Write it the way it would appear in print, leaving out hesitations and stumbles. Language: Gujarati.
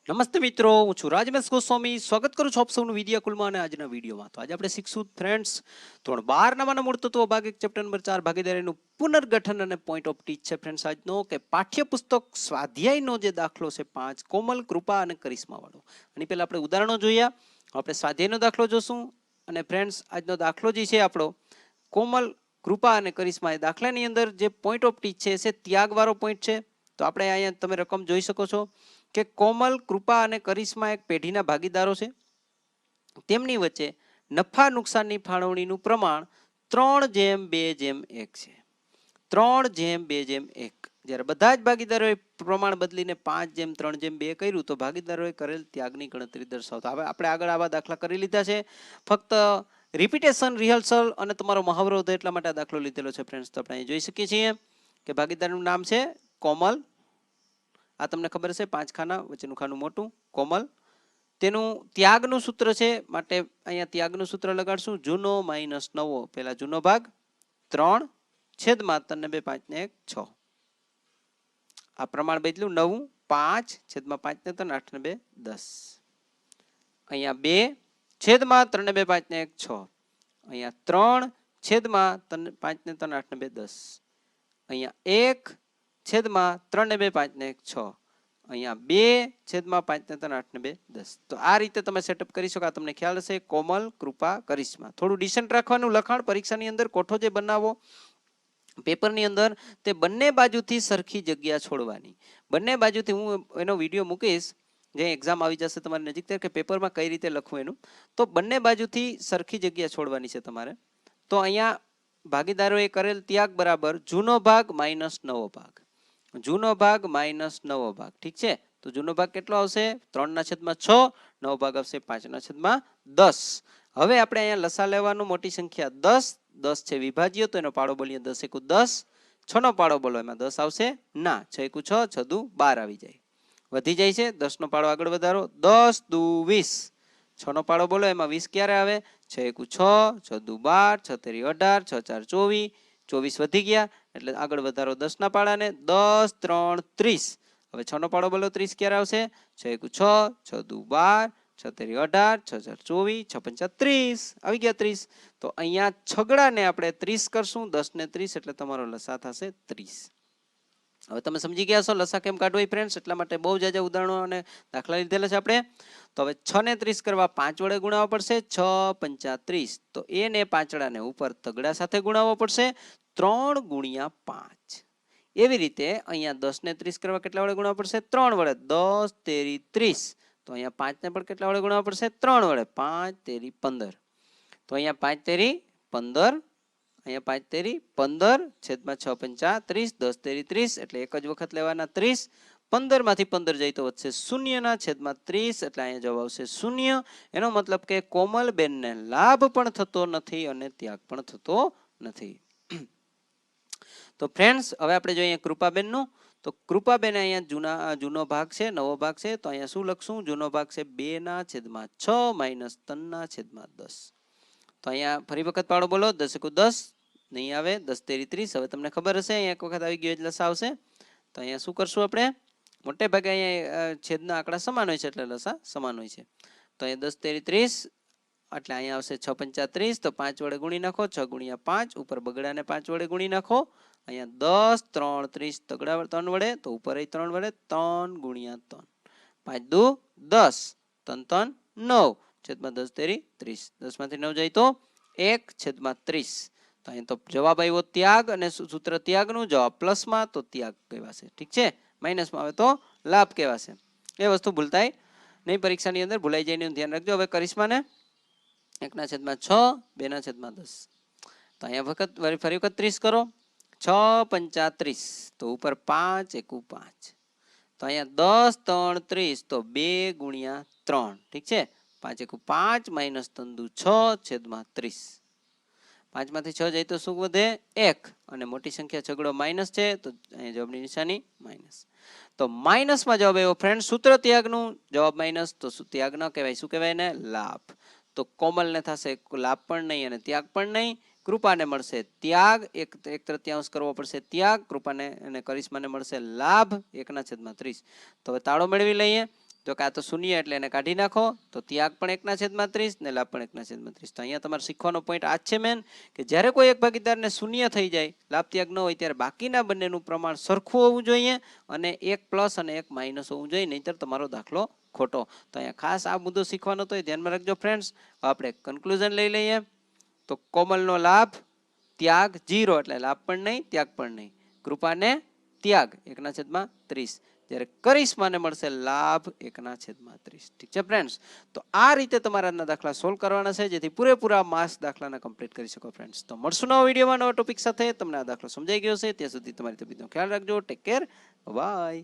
નમસ્તે મિત્રો, હું છું રાજમેશ ગોસ્વામી. સ્વાગત કરું છું આપ સૌનું વિદ્યાકુલમાં અને આજના વિડીયોમાં. તો આજે આપણે શીખશું ફ્રેન્ડ્સ ધોરણ 12 નવાના મૂળ તત્વો ભાગ 1 ચેપ્ટર નંબર 4 ભાગીદારીનું પુનર્ગઠન અને પોઈન્ટ ઓફ ટીચ છે ફ્રેન્ડ્સ આજનો કે પાઠ્યપુસ્તક સ્વાધ્યાયનો જે દાખલો છે 5 કોમલ, કૃપા અને કરિશ્મા વાળો. આની પહેલા આપણે ઉદાહરણો જોયા, આપણે સ્વાધ્યાયનો દાખલો જોશું અને ફ્રેન્ડ્સ આજનો દાખલો જે છે આપણો કોમલ, કૃપા અને કરિશ્મા એ દાખલાની અંદર જે પોઈન્ટ ઓફ ટીચ છે એ ત્યાગવાળો પોઈન્ટ છે. તો આપણે અહીંયા તમે રકમ જોઈ શકો છો કે કોમલ, કૃપા અને કરિશ્મા એક પેઢીના ભાગીદારો છે. તેમની વચ્ચે નફા નુકસાનની ફાળવણીનું પ્રમાણ 3:2:1 છે. 3:2:1. જ્યારે બધા જ ભાગીદારોએ પ્રમાણ બદલીને 5:3:2 કર્યું તો ભાગીદારોએ કરેલ ત્યાગની ગણતરી દર્શાવતા. હવે આપણે આગળ આવા દાખલા કરી લીધા છે. ફક્ત રિપીટેશન, રિહર્સલ અને તમારો મહાવરો હતો એટલા માટે આ દાખલો લીધેલો છે ફ્રેન્ડ્સ. તો આપણે અહીં જોઈ શકીએ છીએ કે ભાગીદારનું નામ છે કોમલ. આ તમને ખબર છે 5 ખાના વચ્ચેનું ખાનું મોટું કોમલ. તેનું ત્યાગનું સૂત્ર છે માટે અહીંયા ત્યાગનું સૂત્ર લગાડશું. જૂનો માઇનસ નવો. પહેલા જૂનો ભાગ 3 છેદમાં 3 ને 2 5 ને 1 6. આ પ્રમાણ બદલ્યું. નવું 5 છેદમાં 5 ને 3 8 ને 2 10. અહીંયા 2 છેદમાં 3 ને 2 5 ને 1 6. અહીંયા 3 છેદમાં 5 ને 3 8 ને 2 10. અહીંયા 1 છેદમાં 3 ને 2 5 ને 1 6. અહીંયા 2 છેદમાં 5 ને 3 8 ને 2 10. તો આ રીતે તમે સેટઅપ કરી શકો. આ તમને ખ્યાલ હશે. કોમલ, કૃપા, કરિશ્મા. થોડું ડિસન્ટ રાખવાનું લખાણ. પરીક્ષાની અંદર કોઠો જે બનાવો પેપરની અંદર તે બંને બાજુથી સરખી જગ્યા છોડવાની. બંને બાજુથી હું એનો વિડીયો મૂકીશ જે એક્ઝામ આવી જશે તમારી નજીક કે પેપરમાં કઈ રીતે લખવું એનું. તો બંને બાજુથી સરખી જગ્યા છોડવાની છે તમારે. તો અહીંયા ભાગીદારોએ કરેલ ત્યાગ બરાબર જૂનો ભાગ માઇનસ નવો ભાગ. જૂનો ભાગ માઇનસ નવો ભાગ. ઠીક છે. તો જૂનો ભાગ કેટલો આવશે? 3/6. નવો ભાગ આવશે 5/10. હવે આપણે અહીંયા લસા લેવાનું. મોટી સંખ્યા 10. 10 છે વિભાજ્ય તો એનો પાડો બોલીએ 10 × 10. 6 નો પાડો બોલો એમાં 10 આવશે ના. 6 × 6 6 × 12 આવી જાય. વધી જાય છે. 10 નો પાડો આગળ વધારો. 10 × 2 = 20. 6 નો પાડો બોલો એમાં 20 ક્યારે આવે? 6 × 6 6 × 12 6 × 3 18 6 × 4 24. 24 વધી ગયા એટલે આગળ વધારો 10 ના પાડાને. 10 × 3 = 30. હવે 6 નો પાડો બોલો 30 ક્યારે આવશે? 6 × 6 6 × 12 6 × 3 18 6 × 4 24 6 × 5 = 30. આવી ગયા 30. તો અહીંયા છગડાને આપણે 30 કરશું. 10 ને 30 એટલે તમારો લસા થશે 30. હવે તમે સમજી ગયા છો લસા કેમ કાઢવો ફ્રેન્ડ્સ. એટલા માટે બહુ જાજા ઉદાહરણો અને દાખલા લીધેલા છે આપણે. તો હવે 6 ને 30 કરવા 5 વડે ગુણાવવા પડશે. 6 × 5 = 30. તો એ ને પાંચડાને ઉપર તગડા સાથે ગુણાવવો પડશે. 3 × 5. એવી રીતે અહીંયા 10 ને 30 કરવા કેટલા વડે ગુણાવવા પડશે? 3 વડે. 10 તેરી 30. તો અહીંયા 5 ને પણ કેટલા વડે ગુણાવવા પડશે? 3 વડે. 5 તેરી 15. તો અહીંયા 5 તેરી 15. અહીંયા 5 તેરી 15 છેદમાં 6 × 5 = 30. 10 તેરી 30 એટલે એક જ વખત લેવાના 30. 15 માંથી 15 જાય તો વધશે 0 ના છેદમાં 30 એટલે અહીંયા જવાબ આવશે 0. એનો મતલબ કે કોમલબેનને લાભ પણ થતો નથી અને ત્યાગ પણ થતો નથી. તો ફ્રેન્ડ્સ હવે આપણે જોઈએ કૃપાબેનનું. તો કૃપાબેન અહીંયા જૂનો ભાગ છે, નવો ભાગ છે. તો અહીંયા શું લખશું? જૂનો ભાગ છે 2/6 - 3/10. તો અહીંયા ફરી વખત પાડો બોલો. 10 × 10 નહીં આવે. 10 તેરી 30. હવે તમને ખબર હશે અહીંયા એક વખત આવી ગયો એટલે લસા આવશે. તો અહીંયા શું કરશું આપણે? મોટે ભાગે અહીંયા છેદના આંકડા સમાન હોય છે એટલે લસા સમાન હોય છે. તો અહીંયા 10 તેરી 30 એટલે અહીંયા આવશે 6 × 5 = 30. તો 5 વડે ગુણી નાખો. 6 × 5 ઉપર બગડાને 5 વડે ગુણી નાખો. અહીંયા 10 3 30 તગડા 3 વડે તો ઉપર 3 વડે. 3 × 3 5 × 2 = 10. 3 3 9 છેદમાં 10 તેરી 30. 10 માંથી 9 જાય તો 1/30. તો અહીં તો જવાબ આવ્યો ત્યાગ અને સૂત્ર ત્યાગનું. જવાબ પ્લસમાં તો ત્યાગ કહેવાશે. ઠીક છે. માઇનસમાં આવે તો લાભ કહેવાશે. એ વસ્તુ ભૂલતાય નહીં પરીક્ષાની અંદર. ભૂલાઈ જાય એનું ધ્યાન રાખજો. હવે કરિશ્માને 1/6 2/10. તો અહીંયા વખત ફરી વખત 30 કરો. 6 × 5 = 30. તો ઉપર 5 1 × 5. તો અહીંયા 10 3 30. તો 2 × 3. ઠીક છે. 5 1 × 5 -3 × 6 છેદમાં 30. 5 માંથી 6 જાય તો શું વધે? 1. અને મોટી સંખ્યા છગડો માઇનસ છે તો અહીંયા જવાબની નિશાની માઇનસ. તો માઇનસમાં જવાબ આવ્યો ફ્રેન્ડ સૂત્ર ત્યાગનું. જવાબ માઇનસ તો ત્યાગ ન કહેવાય. શું કહેવાય ને? લાભ. તો કોમલને થશે લાભ પણ નહીં અને ત્યાગ પણ નહીં. કૃપાને મળશે ત્યાગ. 1/3 કરવો પડશે ત્યાગ. કૃપાને અને કરિશ્માને મળશે લાભ 1/30. તો હવે તાળો મેળવી લઈએ. જો કે આ તો શૂન્ય એટલે એને કાઢી નાખો તો ત્યાગ પણ 1/30 ને લાભ પણ 1/30. તો અહીંયા તમારે શીખવાનો પોઈન્ટ આ જ છે મેન કે જ્યારે કોઈ એક ભાગીદારને શૂન્ય થઈ જાય, લાભ ત્યાગ ન હોય, ત્યારે બાકીના બંનેનું પ્રમાણ સરખું હોવું જોઈએ અને એક પ્લસ અને એક માઇનસ હોવું જોઈએ, નહીંતર તમારો દાખલો ખોટો. તો અહીંયા ખાસ આ મુદ્દો શીખવાનો તો એ ધ્યાનમાં રાખજો ફ્રેન્ડ્સ. આપણે કન્ક્લુઝન લઈ લઈએ. તો કોમલનો લાભ ત્યાગ 0 એટલે લાભ પણ નહીં ત્યાગ પણ નહીં. કૃપાને ત્યાગ 1/30. જ્યારે કરિશ્માને મળશે લાભ 1/30. ઠીક છે ફ્રેન્ડ્સ. તો આ રીતે તમારા આજના દાખલા સોલ્વ કરવાના છે, જેથી પૂરેપૂરા માસ દાખલાને કમ્પ્લીટ કરી શકો ફ્રેન્ડ્સ. તો મળશું નવા વિડીયોમાં નવા ટોપિક સાથે. તમને આ દાખલો સમજાઈ ગયો છે ત્યાં સુધી તમારી તબિયતનો ખ્યાલ રાખજો. Take care, by.